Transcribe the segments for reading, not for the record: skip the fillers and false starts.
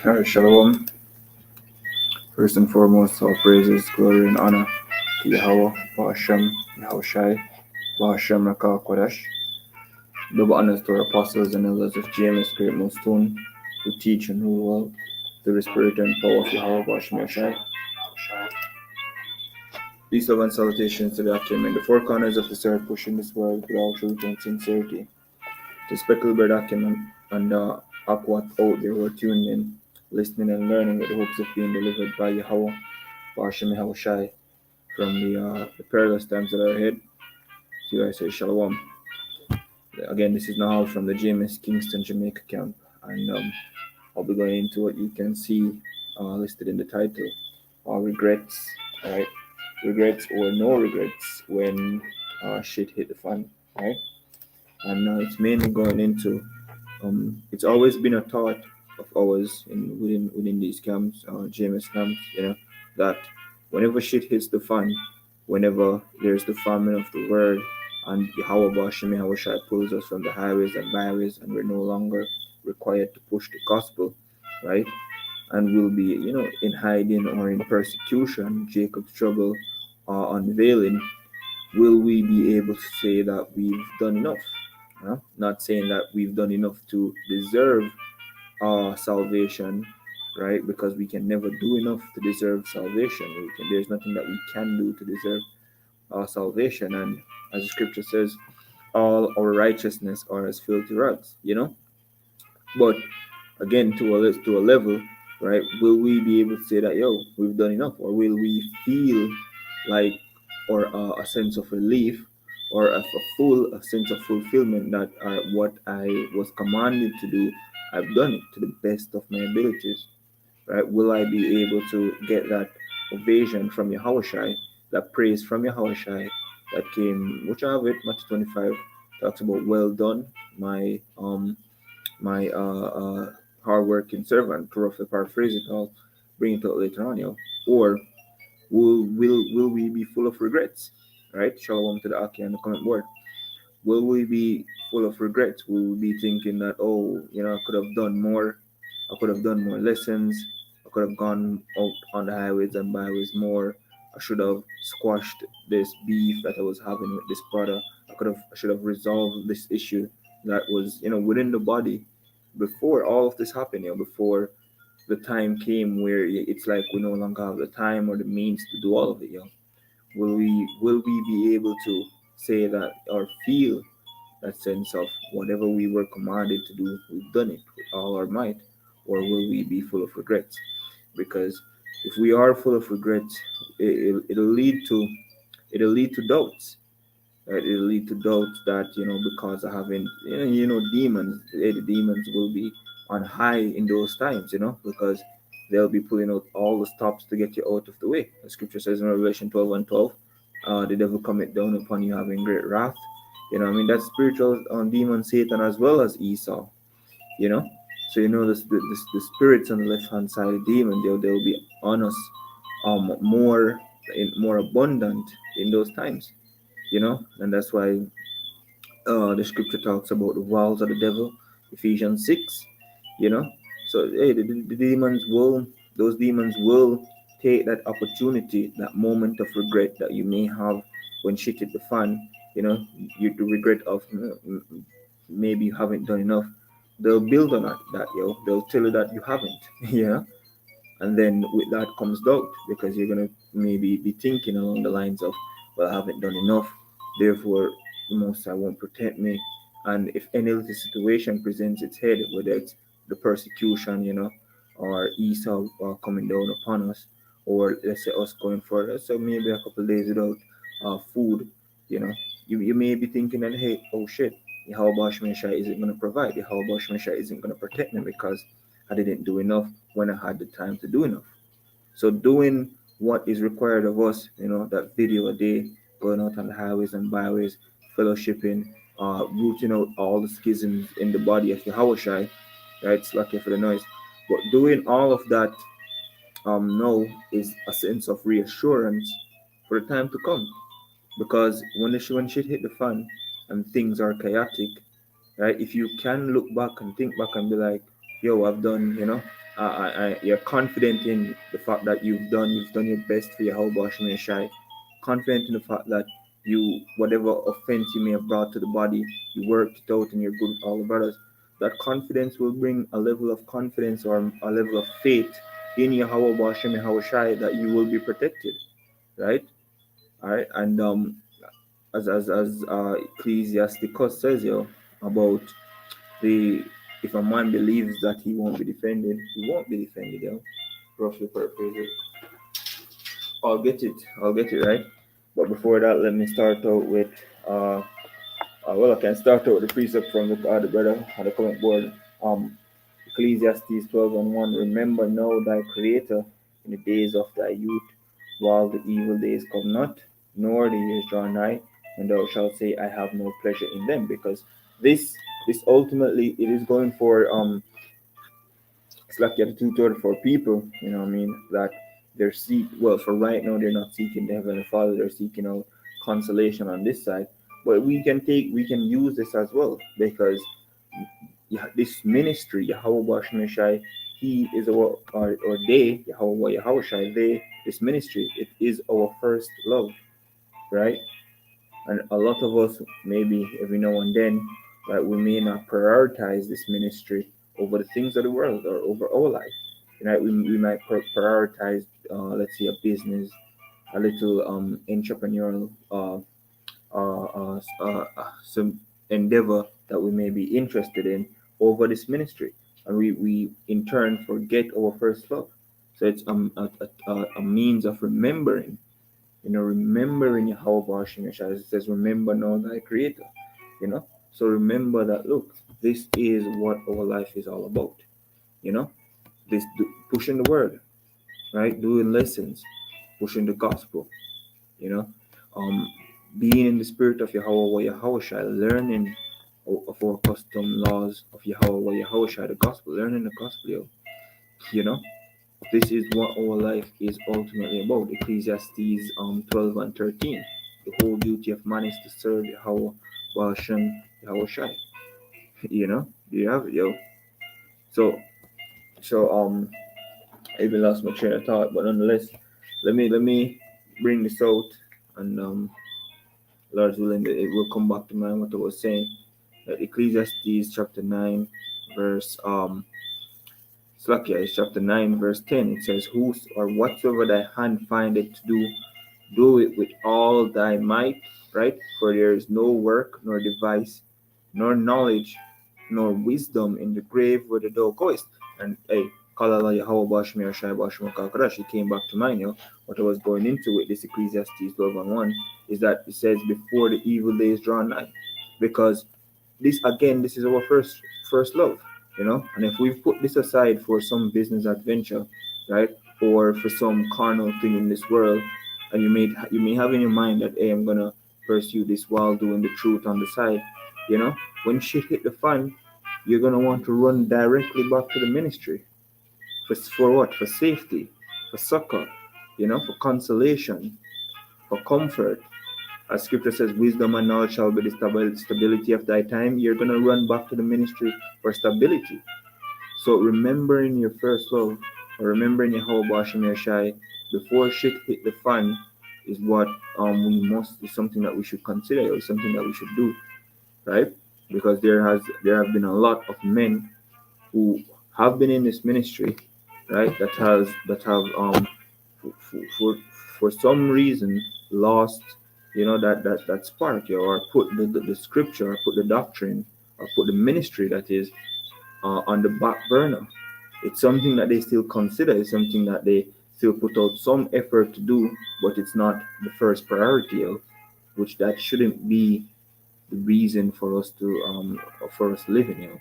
Alright, Shalom. First and foremost, all praises, glory, and honor to Yahweh, Ba'ashem, Yahushai, Ba'ashem, Rakah, Kodesh. Double honors to our apostles and elders of GMS Great Millstone, who teach and rule well through the spirit and power of Yahweh, Ba'ashem, Yahushai. Peace, love, and salutations to the afternoon in the four corners of this earth, pushing this world with all truth and sincerity. To speckle bird Akim and Aquat out there who are tuned in, listening and learning with the hopes of being delivered by Yahweh, Ba'ashem Yahushai, from the perilous times that are ahead. So you guys say Shalom. Again, this is Nahal from the GMS Kingston, Jamaica camp, and I'll be going into what you can see listed in the title, regrets, right? Regrets or no regrets when shit hit the fan, right? And it's mainly going into it's always been a thought of ours within these camps, GMS camps, that whenever shit hits the fan, whenever there's the famine of the word, and Yahweh Ba'ashem Yahushua pulls us from the highways and byways, and we're no longer required to push the gospel, right? And we'll be, in hiding or in persecution, Jacob's trouble unveiling. Will we be able to say that we've done enough? Not saying that we've done enough to deserve salvation, right? Because we can never do enough to deserve salvation. There's nothing that we can do to deserve salvation. And as the scripture says, all our righteousness are as filthy rags, But again, to a level, right? Will we be able to say that, we've done enough? Or will we feel like, or a sense of relief, or a sense of fulfillment that what I was commanded to do, I've done it to the best of my abilities, right? Will I be able to get that ovation from Yahushai, that praise from Yahushai that came, which I have it, Matthew 25 talks about, well done, my hardworking servant, to roughly paraphrase it. I'll bring it out later on, Or will we be full of regrets, right? Shalom to the Aki and the comment board. Will we be full of regrets? Will we be thinking that, I could have done more, I could have done more lessons, I could have gone out on the highways and byways more, I should have squashed this beef that I was having with this brother, I should have resolved this issue that was, within the body before all of this happened, before the time came where it's like we no longer have the time or the means to do all of it, Will we be able to say that or feel that sense of whatever we were commanded to do, we've done it with all our might, or will we be full of regrets? Because if we are full of regrets, it'll lead to doubts. Right? It'll lead to doubts that because I haven't, demons. The demons will be on high in those times, because they'll be pulling out all the stops to get you out of the way. The scripture says in Revelation 12:12, the devil cometh down upon you having great wrath. That's spiritual demon Satan as well as Esau. So the spirits on the left hand side of demon, they'll be on us more abundant in those times. And that's why the scripture talks about the walls of the devil, Ephesians 6. So hey, those demons will take that opportunity, that moment of regret that you may have when shit hit the fan. You the regret of maybe you haven't done enough. They'll build on that, they'll tell you that you haven't. And then with that comes doubt, because you're gonna maybe be thinking along the lines of, well, I haven't done enough, therefore the Most High won't protect me. And if any little situation presents its head, whether it's the persecution, or Esau coming down upon us, or let's say us going for, let's say maybe a couple of days without food, you may be thinking that, hey, oh shit, Yahweh Shai isn't going to provide, Yahweh Shai isn't going to protect me because I didn't do enough when I had the time to do enough. So doing what is required of us, that video a day, going out on the highways and byways, fellowshipping, rooting out all the schisms in the body of Yahushai, right? Slack for the noise. But doing all of that now is a sense of reassurance for the time to come. Because when shit hit the fan and things are chaotic, right? If you can look back and think back and be like, yo, I've done, you're confident in the fact that you've done your best for your whole Hashem Yeshai, confident in the fact that you, whatever offense you may have brought to the body, you worked it out and you're good with all the brothers. That confidence will bring a level of confidence or a level of faith in Yahweh Hashem Yeshai that you will be protected, right? All right, and as Ecclesiasticus says, about the if a man believes that he won't be defended, he won't be defended, roughly paraphrase it. I'll get it right. But before that, let me start out with I can start out with the precept from the brother on the comment board. Ecclesiastes 12:1. Remember now thy Creator in the days of thy youth, while the evil days come not, nor the years draw nigh, and thou shalt say, I have no pleasure in them. Because this ultimately it is going for it's like you have to tutor for people, what I mean, that they're for right now they're not seeking the Heavenly Father, they're seeking out consolation on this side. But we can use this as well, because this ministry, Yahweh Shai, he is or they, Yahweh Shai, this ministry, it is our first love, right? And a lot of us, maybe every now and then, right, we may not prioritize this ministry over the things of the world or over our life. Right? We might prioritize, let's say, a business, a little entrepreneurial some endeavor that we may be interested in over this ministry, and we in turn forget our first love. So it's a means of remembering Yahweh Hashem Yeshua. It says, remember now thy Creator. So remember that, look, this is what our life is all about. Pushing the word, right? Doing lessons, pushing the gospel, you know, um, being in the spirit of Yahweh, learning of our custom laws of Yahweh, the gospel, learning the gospel, you know. This is what our life is ultimately about. Ecclesiastes 12:13. The whole duty of man is to serve Yahweh Hashem Yahweh. You have it, yo. So I even lost my train of thought, but nonetheless, let me bring this out, and Lord's willing, it will come back to mind what I was saying. Ecclesiastes chapter 9, verse it's chapter 9, verse 10. It says, "Whose or whatsoever thy hand findeth to do, do it with all thy might," right? For there is no work, nor device, nor knowledge, nor wisdom in the grave where thou goest. And hey, Kalala Yahweh Bashmi Ashai Bashma Kakarash, it came back to mind, what I was going into with this Ecclesiastes 12:1 is that it says, before the evil days draw nigh. Because this is our first love, and if we put this aside for some business adventure, right, or for some carnal thing in this world, and you may have in your mind that, hey, I'm gonna pursue this while doing the truth on the side, when shit hit the fan, you're gonna want to run directly back to the ministry for what? For safety, for succor, for consolation, for comfort. As scripture says, wisdom and knowledge shall be the stability of thy time. You're going to run back to the ministry for stability. So remembering your first love, or remembering your whole Bashim Yashai before shit hit the fan, is what is something that we should consider, or something that we should do, right? Because there have been a lot of men who have been in this ministry, right? For some reason lost, that spark, or put the scripture, or put the doctrine, or put the ministry, that is, on the back burner. It's something that they still consider. It's something that they still put out some effort to do, but it's not the first priority, which that shouldn't be the reason for us living.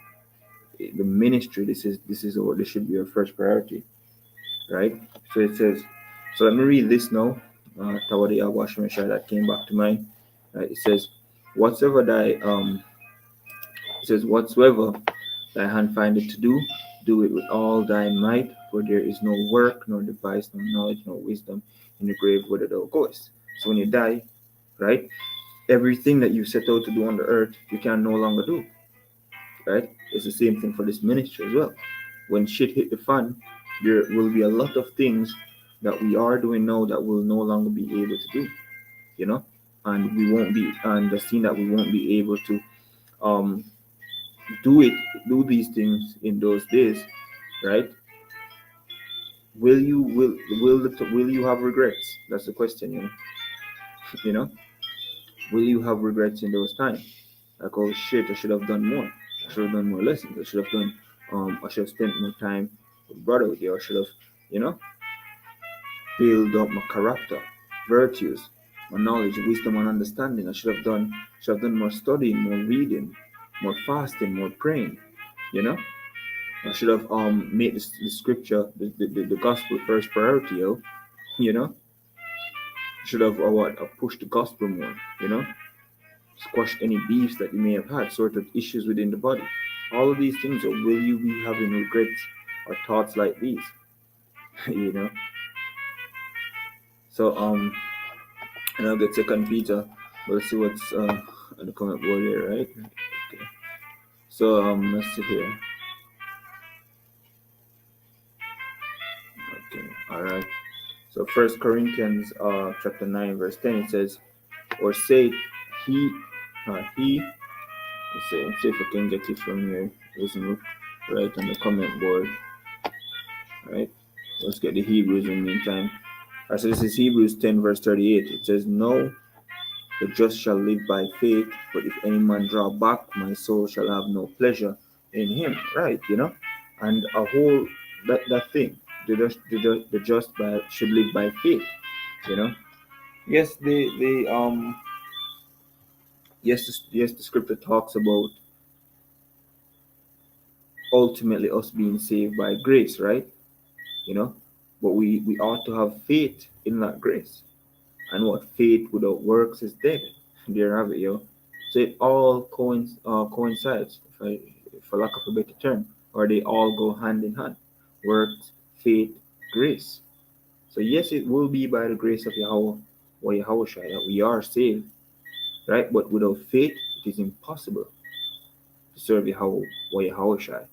The ministry. This should be our first priority, right? So it says. So let me read this now. Tawadi Awashimesha, that came back to mind. Right? It says, "Whatsoever thy hand findeth to do, do it with all thy might. For there is no work, nor device, nor knowledge, nor wisdom in the grave whither thou goest." So when you die, right, everything that you set out to do on the earth, you can no longer do. Right? It's the same thing for this ministry as well. When shit hit the fan, There will be a lot of things that we are doing now that we'll no longer be able to do, you know, and we won't be, and the thing that we won't be able to um do it, do these things in those days, right? Will you will you have regrets? That's the question, you know. Will you have regrets in those times? Like, oh shit, I should have done more. I should have done more lessons. I should have done. I should have spent more time with brother with you. I should have, you know, build up my character, virtues, my knowledge, wisdom, and understanding. I should have done more studying, more reading, more fasting, more praying. You know, I should have made the scripture, the gospel first priority. You know, should have pushed the gospel more. You know, squash any beefs that you may have had, sort of issues within the body. All of these things, or will you be having regrets or thoughts like these? you know. So and I'll get Second Peter. We'll see what's in the comment board here, right? Okay. So let's see here. Okay, all right. So First Corinthians chapter 9 verse 10, it says, or say he. Let's see if I can get it from here. Listen, right on the comment board. Right. Let's get the Hebrews in the meantime. Alright, so this is Hebrews 10 verse 38. It says, no, the just shall live by faith, but if any man draw back, my soul shall have no pleasure in him. Right, you know? And a whole that thing, the just should live by faith, you know? Yes, they yes, the scripture talks about ultimately us being saved by grace, right? You know? But we ought to have faith in that grace. And what faith without works is dead. There you have it, yo. So it all coincides, for lack of a better term, or they all go hand in hand. Works, faith, grace. So yes, it will be by the grace of Yahweh or Yahweh Shai that we are saved, right? But without faith, it is impossible to serve Yahweh or Yahweh Shai.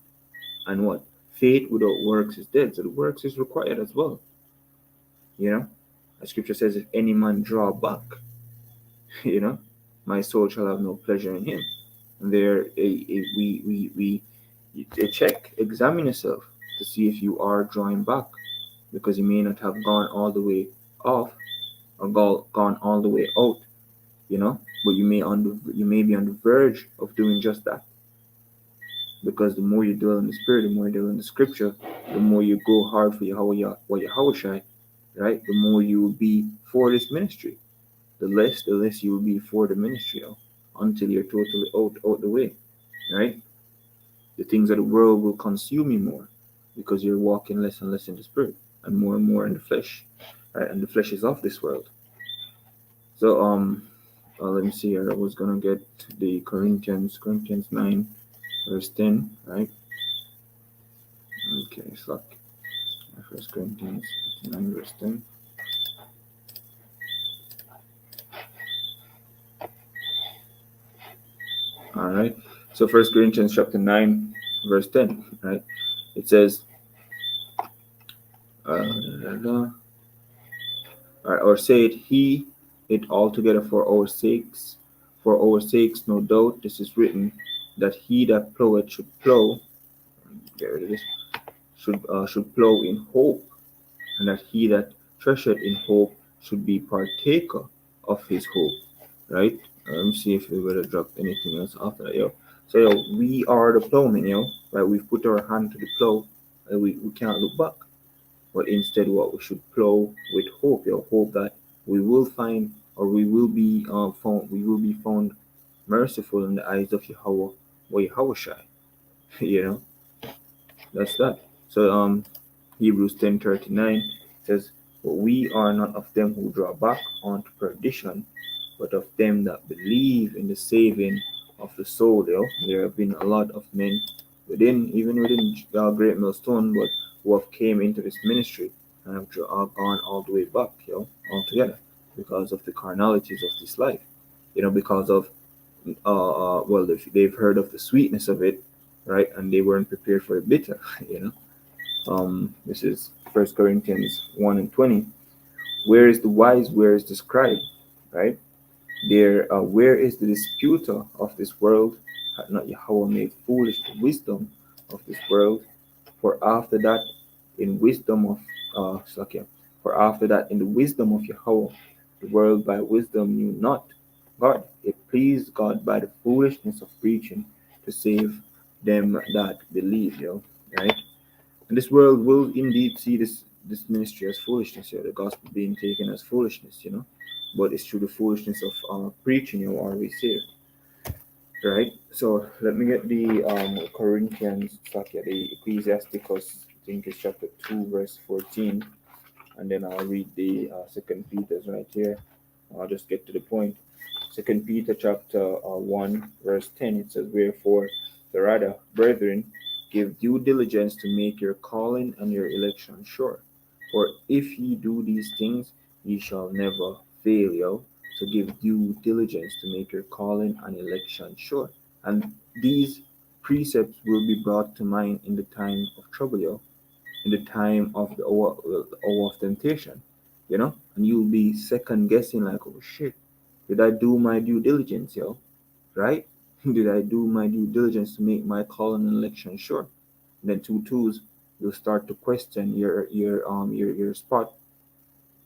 And what? Faith without works is dead. So the works is required as well. You know? The scripture says, if any man draw back, you know, my soul shall have no pleasure in him. And there, we check, examine yourself to see if you are drawing back, because you may not have gone all the way off or gone all the way out, you know, but you may be on the verge of doing just that. Because the more you dwell in the spirit, the more you dwell in the scripture, the more you go hard for Yahweh Shai, right? The more you will be for this ministry. The less you will be for the ministry, until you're totally out the way, right? The things of the world will consume you more because you're walking less and less in the spirit and more in the flesh, right? And the flesh is of this world. So let me see here. I was gonna get the Corinthians 9 verse 10, right? Okay, it's like First Corinthians 9 verse 10. All right. So First Corinthians chapter 9 verse 10, right? It says, or said he it altogether for our sakes, no doubt this is written, that he that ploweth should plow, get rid of this, should plow in hope, and that he that treasured in hope should be partaker of his hope, right? Let me see if we would have dropped anything else after that, yo. So yo, we are the plowmen, yo, right? We've put our hand to the plow, and we can't look back. But instead, what we should plow with hope, yo, hope that we will find, or we will be found merciful in the eyes of Yahweh or Yahweh Shai. You know, that's that. So Hebrews 10:39 says, but we are not of them who draw back unto perdition, but of them that believe in the saving of the soul. Yo, there have been a lot of men even within Great Millstone, but who have came into this ministry and have gone all the way back, yo, altogether, because of the carnalities of this life. You know, because of they've heard of the sweetness of it, right, and they weren't prepared for the bitter. You know, This is First Corinthians 1:20. Where is the wise? Where is the scribe? Right there. Where is the disputer of this world? Had not Yahweh made foolish the wisdom of this world? For after that, in wisdom of Slakia, for after that, in the wisdom of Yahweh, the world by wisdom knew not God. It pleased God by the foolishness of preaching to save them that believe. Right? And this world will indeed see this ministry as foolishness. The gospel being taken as foolishness. But it's through the foolishness of preaching. Are we saved? Right. So let me get the Corinthians, the Ecclesiasticus, I think it's chapter 2, verse 14, and then I'll read the Second Peter's right here. I'll just get to the point. Second Peter chapter 1, verse 10, it says, "Wherefore, the rather, brethren, give due diligence to make your calling and your election sure. For if ye do these things, ye shall never fail." So give due diligence to make your calling and election sure. And these precepts will be brought to mind in the time of trouble, in the time of the hour of temptation, and you'll be second guessing like, oh shit, did I do my due diligence, right? Did I do my due diligence to make my call and election sure? And then two twos, you'll start to question your spot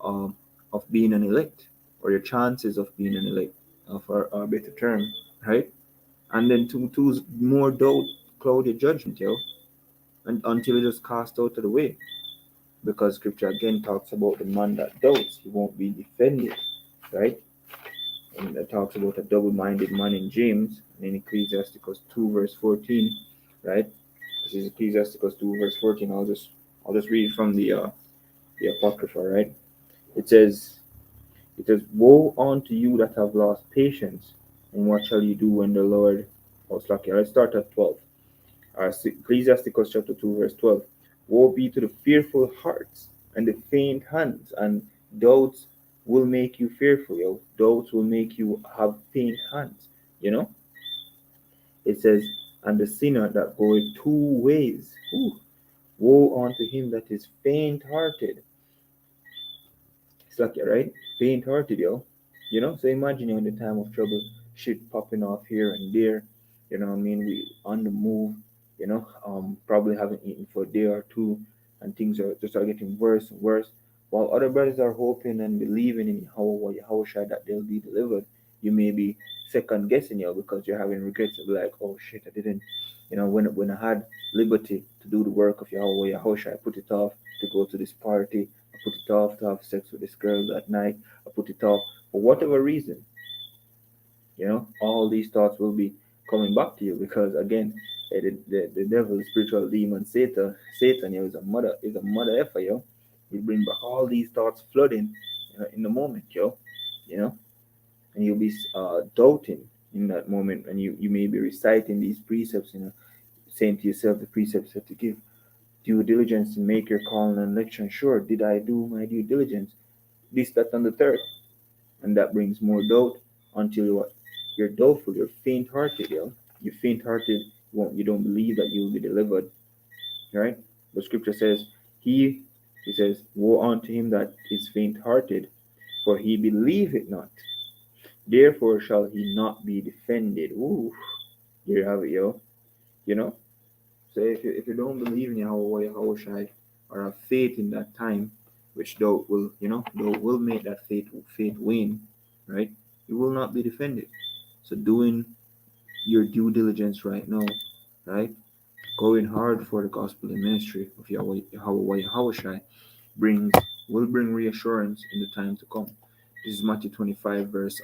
um of being an elect, or your chances of being an elect, for a better term, right? And then two twos, more doubt cloud your judgment, and until it is cast out of the way. Because scripture again talks about the man that doubts, he won't be defended, right? And it talks about a double-minded man in James, and in Ecclesiasticus 2 verse 14, right? This is Ecclesiasticus 2 verse 14. I'll just read from the Apocrypha, right? It says, "Woe unto you that have lost patience, and what shall you do when the Lord..." Oh, it's lucky. Let's start at 12. Ecclesiasticus chapter 2, verse 12. "Woe be to the fearful hearts and the faint hands, and doubts will make you fearful, Doubts will make you have faint hands, you know? It says, "And the sinner that goeth 2 ways, woe unto him that is faint hearted." It's lucky, right? Faint hearted, So imagine you in the time of trouble, shit popping off here and there. What I mean? We on the move, probably haven't eaten for a day or two, and things are just are getting worse and worse. While other brothers are hoping and believing in Yahushua that they'll be delivered, you may be second guessing, because you're having regrets. You'll be like, oh shit, I didn't, when I had liberty to do the work of Yahushua, I put it off to go to this party. I put it off to have sex with this girl that night. I put it off for whatever reason. All these thoughts will be coming back to you, because again, the devil, the spiritual demon, Satan, is a mother effer, He bring back all these thoughts flooding, in the moment, you know, and you'll be doubting in that moment, and you may be reciting these precepts, saying to yourself, the precepts have to give due diligence to make your call and election sure. Did I do my due diligence? This, that, and the third. And that brings more doubt until you're doubtful, you're faint hearted, You're faint hearted, you don't believe that you will be delivered. Right? The scripture says, he says, "Woe unto him that is faint hearted, for he believeth not. Therefore shall he not be defended." Ooh, there you have it, You know? So if you don't believe in Yahweh, or have faith in that time, which doubt will make that faith wane, right? You will not be defended. So doing your due diligence right now, right? Going hard for the gospel and ministry of Yahweh brings will bring reassurance in the time to come. This is Matthew 25 verse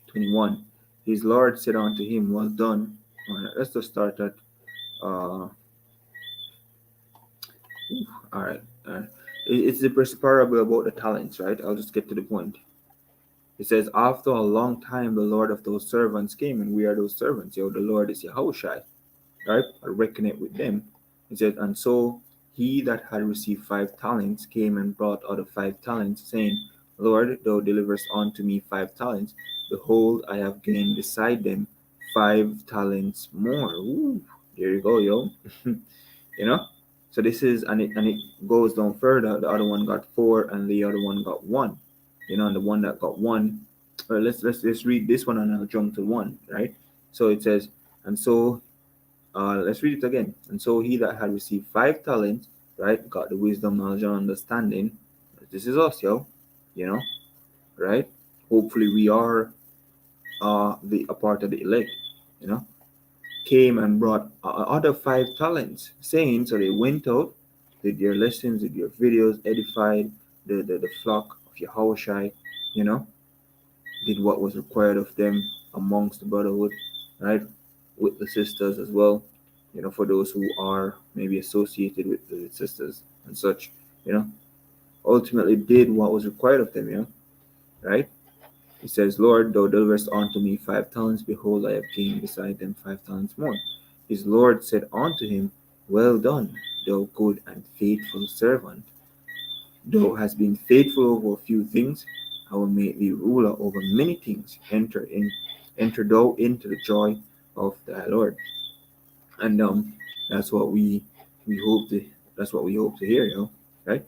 21. His Lord said unto him, "Well done." All right, let's just start at all right. It's the parable about the talents, right? I'll just get to the point. It says, "After a long time, the Lord of those servants came," and we are those servants. The Lord is Yahushai, right? I reckon it with them. It says, "And so he that had received 5 talents came and brought other 5 talents, saying, Lord, thou deliverest unto me 5 talents. Behold, I have gained beside them 5 talents more." Ooh, there you go, yo. you know? So this is, and it goes down further. The other one got 4, and the other one got 1. And the one that got 1. Let's read this one, and I'll jump to 1. Right. So it says, and so let's read it again. And so he that had received 5 talents, right, got the wisdom, knowledge, and understanding. This is us, yo. Right. Hopefully we are a part of the elect. You know, came and brought other 5 talents, saying, so they went out, did their lessons, did their videos, edified the flock of Yahushai, you know, did what was required of them amongst the brotherhood, right, with the sisters as well, for those who are maybe associated with the sisters and such, you know, ultimately did what was required of them, right? He says, Lord, thou deliverest unto me 5 talents. Behold, I have gained beside them 5 talents more. His Lord said unto him, well done, thou good and faithful servant. Thou hast been faithful over a few things, I will make thee ruler over many things. Enter thou into the joy of thy Lord. And that's what we hope to hear, right?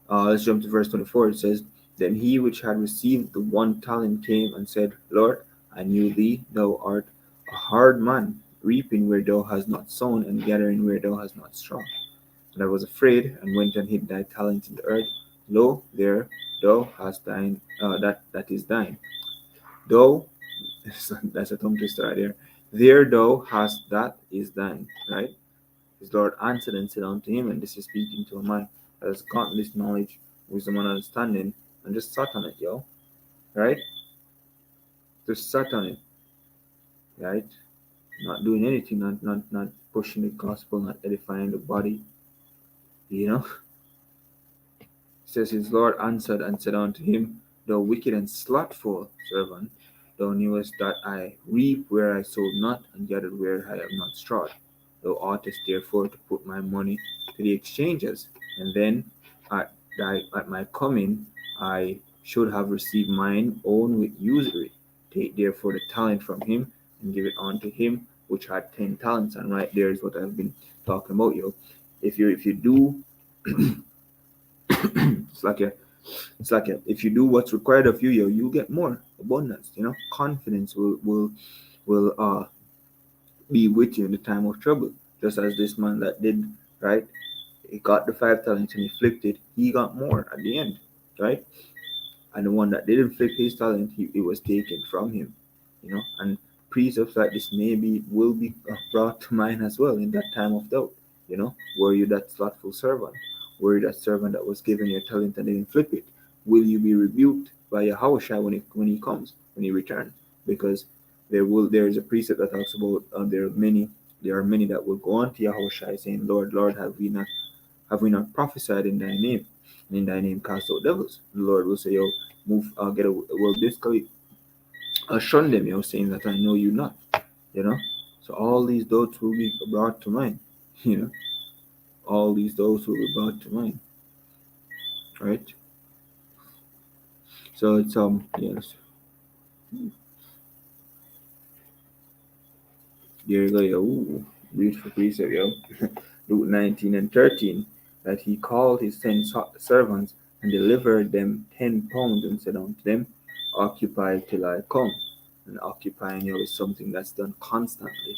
Let's jump to verse 24. It says, then he which had received the 1 talent came and said, Lord, I knew thee, thou art a hard man, reaping where thou hast not sown, and gathering where thou hast not straw. And I was afraid, and went and hid thy talent in the earth. Lo, there thou hast thine, that is thine. Thou, that's a tongue twister right there. There thou hast that is thine, right? His Lord answered and said unto him, and this is speaking to a man that has gotten this knowledge, wisdom, and understanding, and just sat on it, right? Just sat on it, right? Not doing anything, not pushing the gospel, not edifying the body, It says, his Lord answered and said unto him, thou wicked and slothful servant, thou knewest that I reap where I sowed not, and gathered where I have not strawed. Thou oughtest therefore to put my money to the exchanges, and then at my coming I should have received mine own with usury. Take therefore the talent from him, and give it unto him which had 10 talents. And right there is what I've been talking about, If you do if you do what's required of you, you get more abundance. Confidence will be with you in the time of trouble. Just as this man that did, right? He got the 5 talents and he flipped it. He got more at the end, right? And the one that didn't flip his talent, it was taken from him. And precepts like this will be brought to mind as well in that time of doubt. Were you that slothful servant? Were you that servant that was given your talent and didn't flip it? Will you be rebuked by Yahushua when he comes, when he returns? Because there is a precept that talks about there are many that will go on to Yahushua saying, Lord, Lord, have we not prophesied in thy name? And in thy name cast out devils. The Lord will say, move, get away. Well, basically, shun them, saying that I know you not, So all these doubts will be brought to mind, All these doubts will be brought to mind, right? So it's yes. There you go, Ooh, beautiful precept, Luke 19 and 13, that he called his 10 servants and delivered them 10 pounds and said unto them, occupy till I come. And occupying, is something that's done constantly.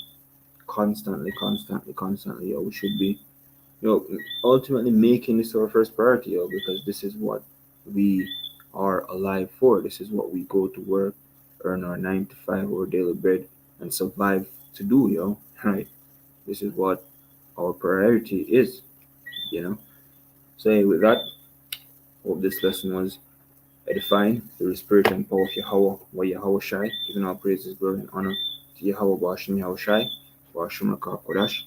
We should be, ultimately making this our first priority, because this is what we are alive for. This is what we go to work, earn our 9 to 5 or daily bread, and survive to do, right? This is what our priority is, So with that, hope this lesson was edifying through the spirit and power of Yahweh, Yahweh Shai, giving all praises, glory, and honor to Yahweh Bashim Yahweh Shai, Bashim Kodash.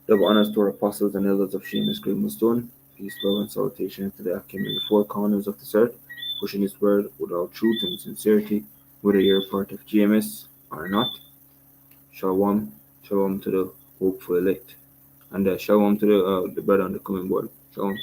Double honors to our apostles and elders of Shemus Green Stone. Peace, love, and salutation to the Akim in the 4 corners of this earth, pushing this word with all truth and sincerity, whether you're a part of GMS or not. Shalom, shalom to the hopeful elect, and shalom to the brother on the coming board. Shalom.